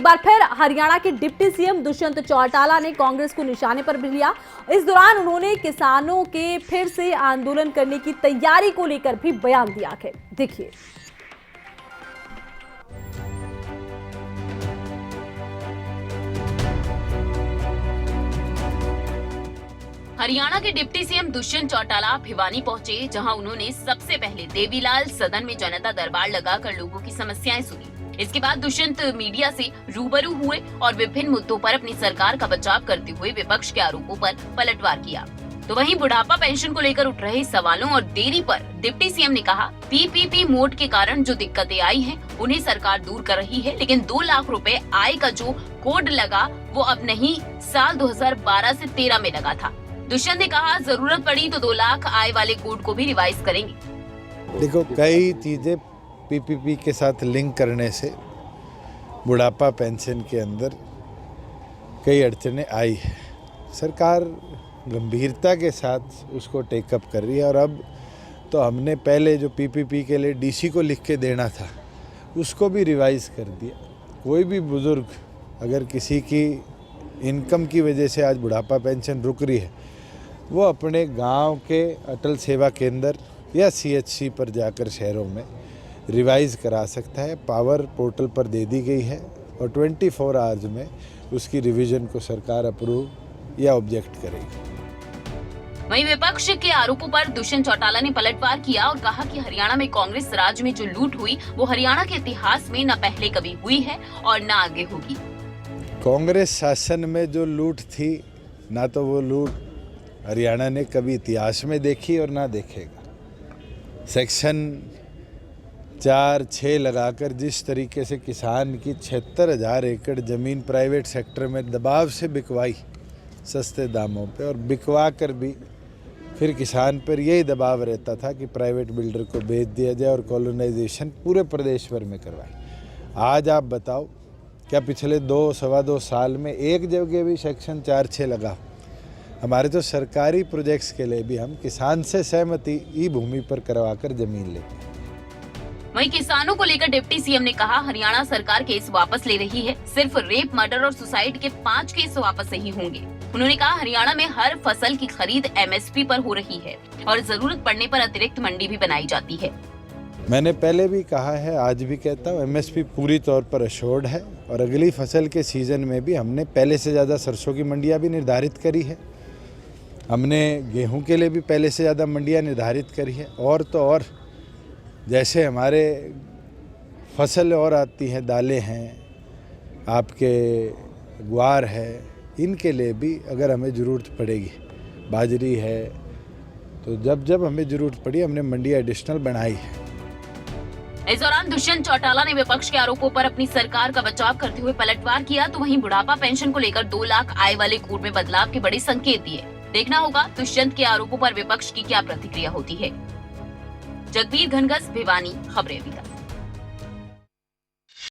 बार फिर हरियाणा के deputy CM Dushyant Chautala ने कांग्रेस को निशाने पर भी लिया। इस दौरान उन्होंने किसानों के फिर से आंदोलन करने की तैयारी को लेकर भी बयान दिया है। देखिए। हरियाणा के डिप्टी सीएम दुष्यंत चौटाला भिवानी पहुंचे, जहां उन्होंने सबसे पहले देवीलाल सदन में जनता दरबार लगाकर लोगों की समस्याएं सुनी। इसके बाद दुष्यंत मीडिया से रूबरू हुए और विभिन्न मुद्दों पर अपनी सरकार का बचाव करते हुए विपक्ष के आरोपों पर पलटवार किया। तो वहीं बुढ़ापा पेंशन को लेकर उठ रहे सवालों और देरी पर डिप्टी सीएम ने कहा, पीपीपी मोड के कारण जो दिक्कतें आई हैं, उन्हें सरकार दूर कर रही है, लेकिन 2 लाख रुपए आय का जो कोड लगा वो अब नहीं, साल 2012 से 13 में लगा था। दुष्यंत ने कहा, जरूरत पड़ी तो 2 लाख आय वाले कोड को भी रिवाइज करेंगे। देखो, कई चीजें पीपीपी के साथ लिंक करने से बुढ़ापा पेंशन के अंदर कई अड़चनें आई है। सरकार गंभीरता के साथ उसको टेकअप कर रही है और अब तो हमने पहले जो पीपीपी के लिए डीसी को लिख के देना था उसको भी रिवाइज कर दिया। कोई भी बुजुर्ग अगर किसी की इनकम की वजह से आज बुढ़ापा पेंशन रुक रही है, वो अपने गांव के अटल सेवा केंद्र या सीएचसी पर जाकर शहरों में रिवाइज करा सकता है। पावर पोर्टल पर दे दी गई है और 24 आवर्स में उसकी रिवीजन को सरकार अप्रूव या ऑब्जेक्ट करेगी। वहीं विपक्ष के आरोपों पर दुष्यंत चौटाला ने पलटवार किया और कहा कि हरियाणा में कांग्रेस राज में जो लूट हुई वो हरियाणा के इतिहास में न पहले कभी हुई है और न आगे होगी। कांग्रेस शासन में जो लूट थी, ना तो वो लूट हरियाणा ने कभी इतिहास में देखी और ना देखेगा। सेक्शन 4-6 लगाकर जिस तरीके से किसान की 76,000 एकड़ ज़मीन प्राइवेट सेक्टर में दबाव से बिकवाई सस्ते दामों पे, और बिकवा कर भी फिर किसान पर यही दबाव रहता था कि प्राइवेट बिल्डर को बेच दिया जाए और कॉलोनाइजेशन पूरे प्रदेश भर में करवाए। आज आप बताओ, क्या पिछले 2-2.25 साल में एक जगह भी सेक्शन 4-6 लगा? हमारे तो सरकारी प्रोजेक्ट्स के लिए भी हम किसान से सहमति ई भूमि पर करवाकर जमीन लेते हैं। वहीं किसानों को लेकर डिप्टी सीएम ने कहा, हरियाणा सरकार केस वापस ले रही है, सिर्फ रेप, मर्डर और सुसाइड के 5 केस वापस नहीं होंगे। उन्होंने कहा, हरियाणा में हर फसल की खरीद एमएसपी पर हो रही है और जरूरत पड़ने पर अतिरिक्त मंडी भी बनाई जाती है। मैंने पहले भी कहा है, आज भी कहता हूँ, एमएसपी पूरी तौर पर अश्योर्ड है और अगली फसल के सीजन में भी हमने पहले से ज़्यादा सरसों की मंडियाँ भी निर्धारित करी है। हमने गेहूं के लिए भी पहले से ज़्यादा मंडियां निर्धारित करी है। और तो और जैसे हमारे फसल और आती हैं, दालें हैं, आपके ग्वार है, इनके लिए भी अगर हमें ज़रूरत पड़ेगी, बाजरी है, तो जब जब हमें ज़रूरत पड़ी हमने मंडी एडिशनल बनाई है। इस दौरान दुष्यंत चौटाला ने विपक्ष के आरोपों पर अपनी सरकार का बचाव करते हुए पलटवार किया। तो वहीं बुढ़ापा पेंशन को लेकर 2 लाख आय वाले कोड में बदलाव के बड़े संकेत दिए। देखना होगा दुष्यंत के आरोपों पर विपक्ष की क्या प्रतिक्रिया होती है। जगबीर घनघस, भिवानी, खबरें अभी तक।